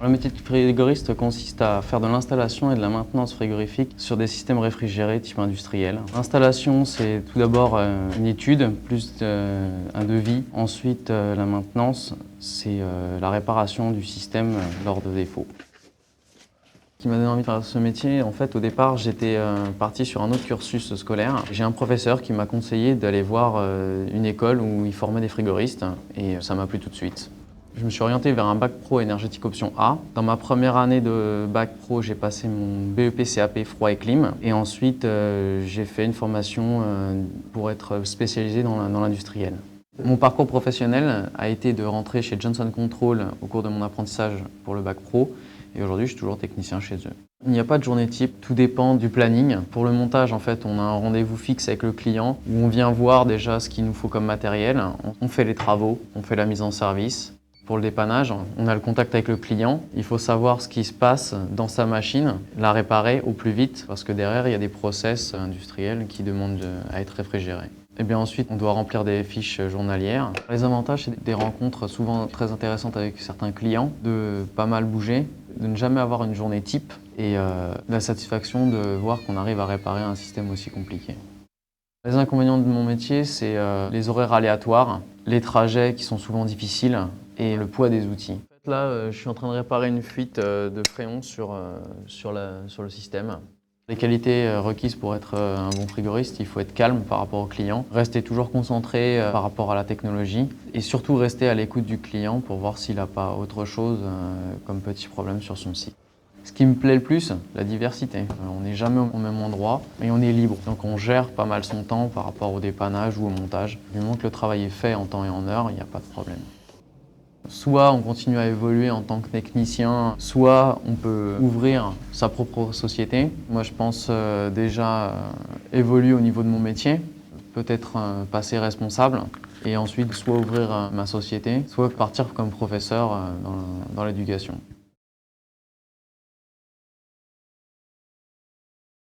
Le métier de frigoriste consiste à faire de l'installation et de la maintenance frigorifique sur des systèmes réfrigérés type industriel. L'installation, c'est tout d'abord une étude, plus un devis. Ensuite, la maintenance, c'est la réparation du système lors de défauts. Ce qui m'a donné envie de faire ce métier, en fait, au départ, j'étais parti sur un autre cursus scolaire. J'ai un professeur qui m'a conseillé d'aller voir une école où il formait des frigoristes et ça m'a plu tout de suite. Je me suis orienté vers un bac pro énergétique option A. Dans ma première année de bac pro, j'ai passé mon BEP CAP froid et clim. Et ensuite, j'ai fait une formation pour être spécialisé dans l'industriel. Mon parcours professionnel a été de rentrer chez Johnson Controls au cours de mon apprentissage pour le bac pro. Et aujourd'hui, je suis toujours technicien chez eux. Il n'y a pas de journée type, tout dépend du planning. Pour le montage, en fait, on a un rendez-vous fixe avec le client où on vient voir déjà ce qu'il nous faut comme matériel. On fait les travaux, on fait la mise en service. Pour le dépannage, on a le contact avec le client. Il faut savoir ce qui se passe dans sa machine, la réparer au plus vite parce que derrière, il y a des process industriels qui demandent à être réfrigérés. Et bien ensuite, on doit remplir des fiches journalières. Les avantages, c'est des rencontres souvent très intéressantes avec certains clients, de pas mal bouger, de ne jamais avoir une journée type et la satisfaction de voir qu'on arrive à réparer un système aussi compliqué. Les inconvénients de mon métier, c'est les horaires aléatoires, les trajets qui sont souvent difficiles et le poids des outils. Là, je suis en train de réparer une fuite de fréon sur le système. Les qualités requises pour être un bon frigoriste, il faut être calme par rapport au client, rester toujours concentré par rapport à la technologie et surtout rester à l'écoute du client pour voir s'il n'a pas autre chose comme petit problème sur son site. Ce qui me plaît le plus, la diversité. On n'est jamais au même endroit et on est libre. Donc on gère pas mal son temps par rapport au dépannage ou au montage. Du moment que le travail est fait en temps et en heure, il n'y a pas de problème. Soit on continue à évoluer en tant que technicien, soit on peut ouvrir sa propre société. Moi, je pense déjà évoluer au niveau de mon métier, peut-être passer responsable, et ensuite soit ouvrir ma société, soit partir comme professeur dans l'éducation.